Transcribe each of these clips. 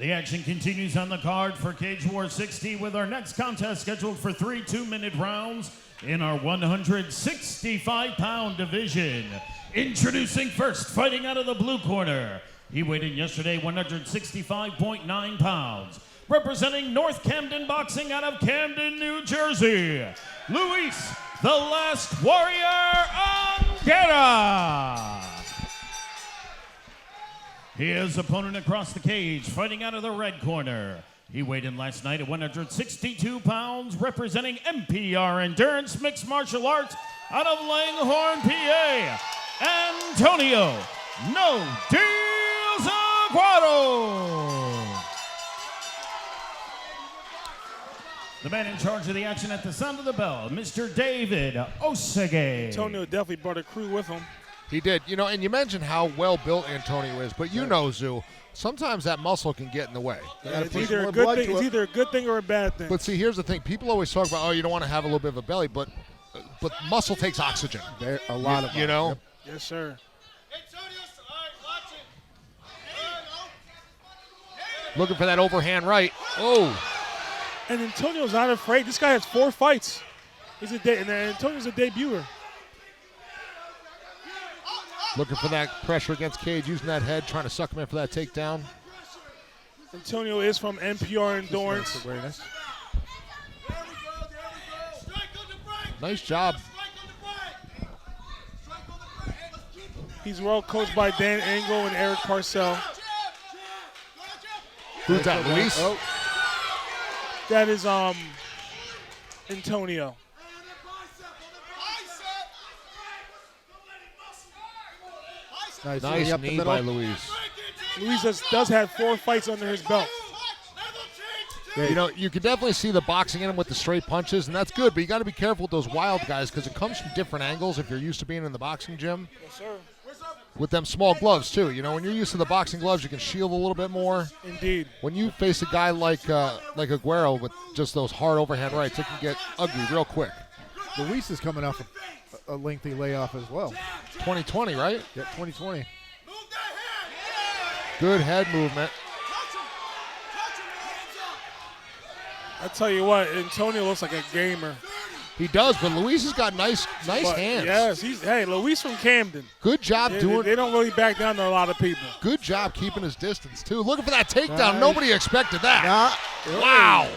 The action continues on the card for Cage War 60 with our next contest scheduled for 3 2-minute rounds in our 165-pound division. Introducing first, fighting out of the blue corner. He weighed in yesterday 165.9 pounds. Representing North Camden Boxing out of Camden, New Jersey, Luis, the Last Warrior Angueira. His opponent across the cage, fighting out of the red corner. He weighed in last night at 162 pounds, representing NPR Endurance Mixed Martial Arts out of Langhorne, PA, Antonio No Deals Aquaro. The man in charge of the action at the sound of the bell, Mr. David Osage. Antonio definitely brought a crew with him. He did. You know, and you mentioned how well built Antonio is, but you know, Zoo, sometimes that muscle can get in the way. It's either a good thing or a bad thing. But see, here's the thing. People always talk about, oh, you don't want to have a little bit of a belly, but muscle takes oxygen. A lot of you know? Yep. Yes, sir. Looking for that overhand right. Oh. And Antonio's not afraid. This guy has 4 fights. And Antonio's a debuter. Looking for that pressure against Cage, using that head, trying to suck him in for that takedown. Antonio is from NPR Endurance. Nice job. He's well coached by Dan Engel and Eric Parcell. Who's that, Luis? Oh. That is Antonio. Nice knee by Luis. Luis does have 4 fights under his belt. You know, you can definitely see the boxing in him with the straight punches, and that's good, but you got to be careful with those wild guys because it comes from different angles if you're used to being in the boxing gym. Yes, sir. With them small gloves, too. You know, when you're used to the boxing gloves, you can shield a little bit more. Indeed. When you face a guy like Aguero with just those hard overhand rights, it can get ugly real quick. Luis is coming off a lengthy layoff as well. 2020, right? Yep, 2020. Good head movement. I tell you what, Antonio looks like a gamer. He does, but Luis has got nice hands. Yes, Luis from Camden. Good job doing. They don't really back down to a lot of people. Good job keeping his distance too. Looking for that takedown. Nobody expected that. Nah. Wow.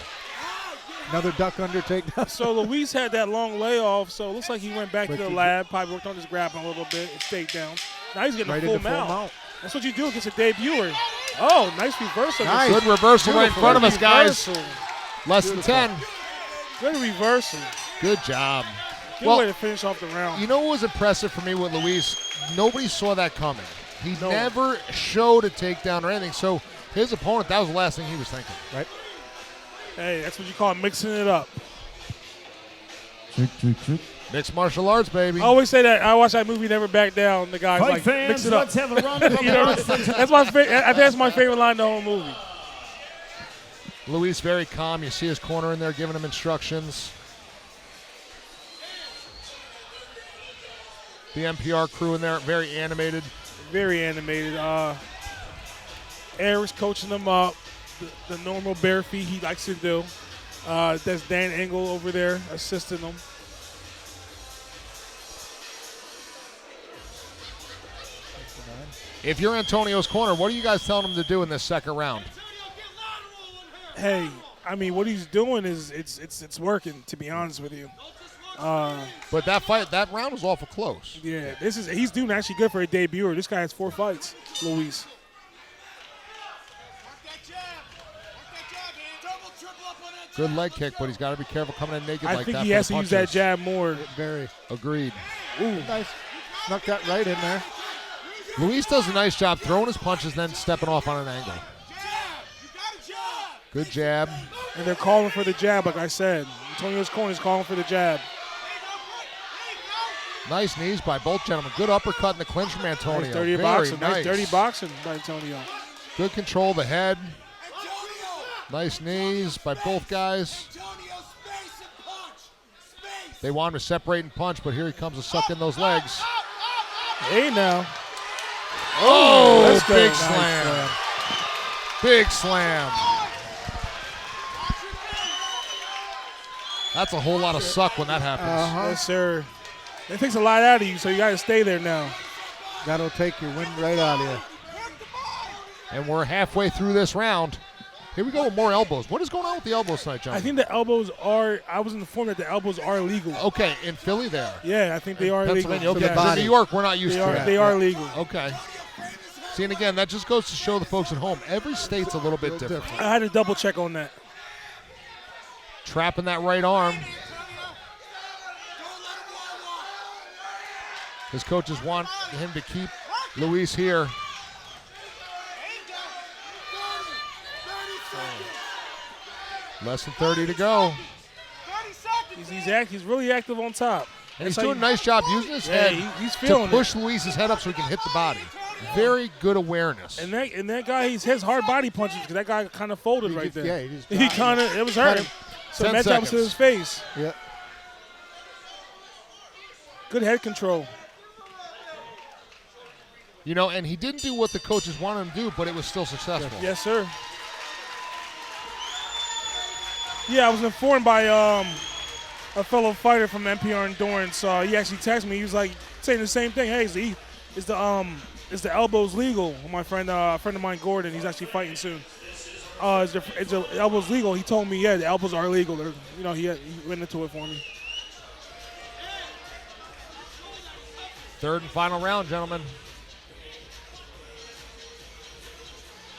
Another duck under takedown. So Luis had that long layoff, so it looks like he went back to the lab, probably worked on his grappling a little bit, his takedown. Now he's getting a full mount. That's what you do against a debuter. Oh, nice reversal. Nice. Good reversal right in front of us, guys. Less than 10. Good reversal. Good job. Good way to finish off the round. You know what was impressive for me with Luis? Nobody saw that coming. He never showed a takedown or anything. So his opponent, that was the last thing he was thinking. Right. Hey, that's what you call mixing it up. Mixed martial arts, baby. I always say that. I watch that movie, Never Back Down. The guy's like, fans, mix it up. let's have a round of applause. That's my favorite. I think that's my favorite line in the whole movie. Luis very calm. You see his corner in there giving him instructions. The NPR crew in there, very animated. Very animated. Eric's coaching them up. The normal bare feet he likes to do. That's Dan Engel over there assisting them. If you're Antonio's corner, what are you guys telling him to do in this second round? Hey, I mean, what he's doing is it's working. To be honest with you. But that round was awful close. Yeah, he's doing actually good for a debuter. This guy has 4 fights, Luis. Good leg kick, but he's got to be careful coming in naked like that. I think he has to use that jab more. Very. Agreed. Ooh, nice. Snuck that right in there. Luis does a nice job throwing his punches, then stepping off on an angle. Good jab. And they're calling for the jab, like I said. Antonio's corner is calling for the jab. Nice knees by both gentlemen. Good uppercut in the clinch from Antonio. Nice dirty boxing. Nice dirty boxing by Antonio. Good control of the head. Nice knees by both guys. They want him to separate and punch, but here he comes to suck in those legs. Hey now. Oh, let's go. big Nice slam. Big slam. That's a whole lot of suck when that happens. Yes, sir. It takes a lot out of you, so you got to stay there now. That'll take your wind right out of you. And we're halfway through this round. Here we go with more elbows. What is going on with the elbows tonight, John? I think the elbows are, I was informed that the elbows are legal. Okay, in Philly there. Yeah, I think they are legal. Pennsylvania, okay. the So New York, we're not used to that. They are legal. Okay. See, and again, that just goes to show the folks at home, every state's a little bit different. I had to double check on that. Trapping that right arm. His coaches want him to keep Luis here. Less than 30 to go. He's really active on top. And he's doing a nice job using his head he's feeling to push Luis's head up so he can hit the body. Very good awareness. And that guy, he's his hard body punches because that guy kind of folded right there. Yeah, he kind of, it was hurting. So 10 that was to seconds. his face. Yeah. Good head control. You know, and he didn't do what the coaches wanted him to do, but it was still successful. Yes, sir. Yeah, I was informed by a fellow fighter from NPR Endurance. He actually texted me. He was like saying the same thing. Hey, is the elbows legal? My friend, a friend of mine, Gordon, he's actually fighting soon. Is the elbows legal? He told me, yeah, the elbows are legal. You know, he went into it for me. Third and final round, gentlemen.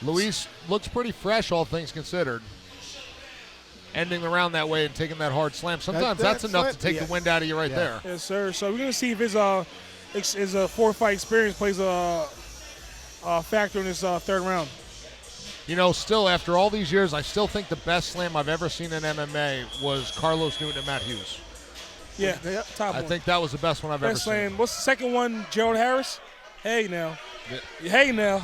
Luis looks pretty fresh, all things considered. Ending the round that way and taking that hard slam. Sometimes that's enough to take the wind out of you right there. Yes, sir. So we're going to see if his 4-fight experience plays a factor in this third round. You know, still, after all these years, I still think the best slam I've ever seen in MMA was Carlos Newton and Matt Hughes. Yeah, top one. I think that was the best one I've ever Best slam. seen. What's the second one? Gerald Harris? Hey, now. Yeah. Hey, now.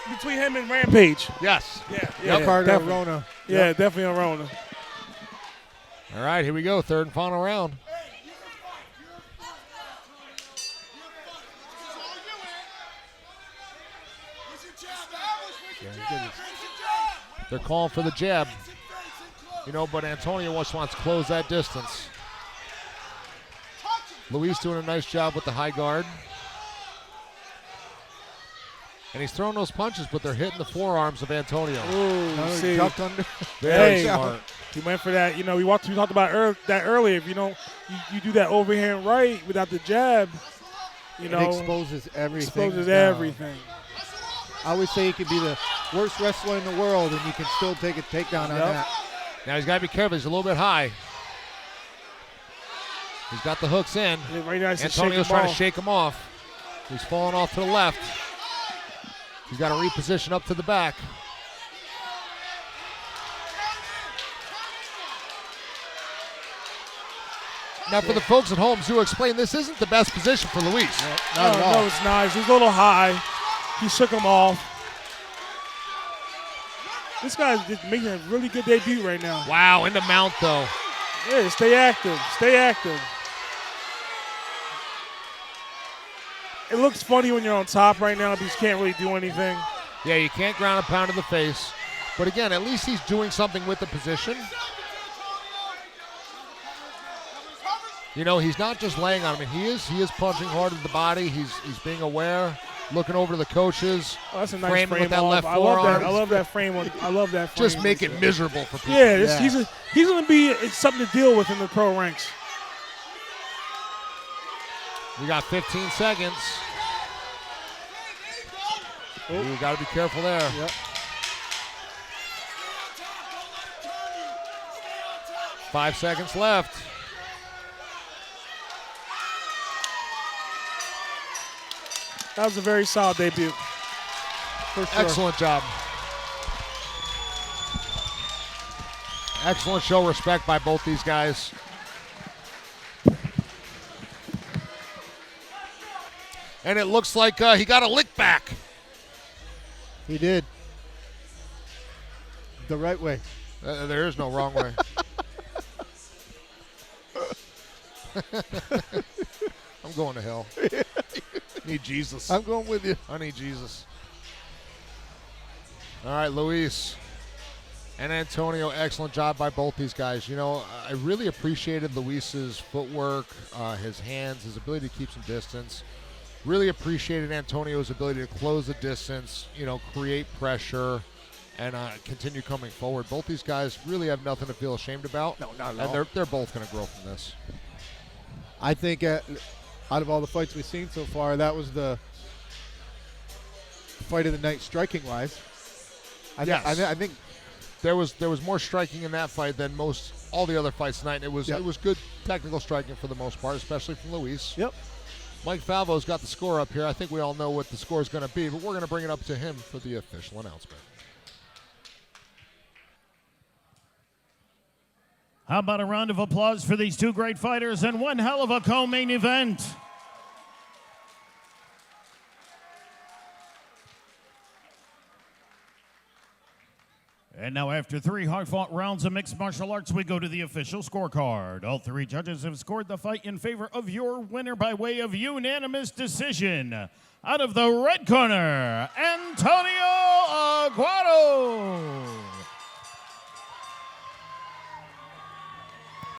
Between him and Rampage. Yes. Yeah. Carter Rona. Yeah, definitely on Rona. All right, here we go. Third and final round. They're calling for the jab. You know, but Antonio wants to close that distance. Luis doing a nice job with the high guard. And he's throwing those punches, but they're hitting the forearms of Antonio. Ooh, Ducked under. Very smart. He went for that. You know, we talked about that earlier. If you do that overhand right without the jab, It exposes everything. Everything. I always say you could be the worst wrestler in the world, and you can still take a takedown on that. Now he's got to be careful. He's a little bit high. He's got the hooks in. Right now, Antonio's trying to shake him off. He's falling off to the left. He's got to reposition up to the back. Now, for the folks at home, Zoo explained this isn't the best position for Luis. No, it's not. He's a little high. He shook him off. This guy's just making a really good debut right now. Wow, in the mount, though. Yeah, stay active. Stay active. It looks funny when you're on top right now because you can't really do anything. Yeah, you can't ground a pound to the face. But again, at least he's doing something with the position. You know, he's not just laying on him. He is punching hard at the body. He's being aware, looking over to the coaches. Oh, that's a nice frame with that off. left I forearm. love that frame. I love that frame. Just make it miserable for people. Yeah, he's going to be something to deal with in the pro ranks. We got 15 seconds. You got to be careful there. Yep. Five seconds left. That was a very solid debut. For sure. Excellent job. Excellent show respect by both these guys. And it looks like he got a lick back. He did. The right way. There is no wrong way. I'm going to hell. Need Jesus. I'm going with you. I need Jesus. All right, Luis and Antonio, excellent job by both these guys. You know, I really appreciated Luis's footwork, his hands, his ability to keep some distance. Really appreciated Antonio's ability to close the distance, you know, create pressure, and continue coming forward. Both these guys really have nothing to feel ashamed about. No, not at and all. they're both going to grow from this. I think out of all the fights we've seen so far, that was the fight of the night striking-wise. I think there was more striking in that fight than all the other fights tonight. It was good technical striking for the most part, especially from Luis. Yep. Mike Falvo's got the score up here. I think we all know what the score is going to be, but we're going to bring it up to him for the official announcement. How about a round of applause for these two great fighters and one hell of a co-main event? And now, after 3 hard-fought rounds of mixed martial arts, we go to the official scorecard. All 3 judges have scored the fight in favor of your winner by way of unanimous decision. Out of the red corner, Antonio Aquaro.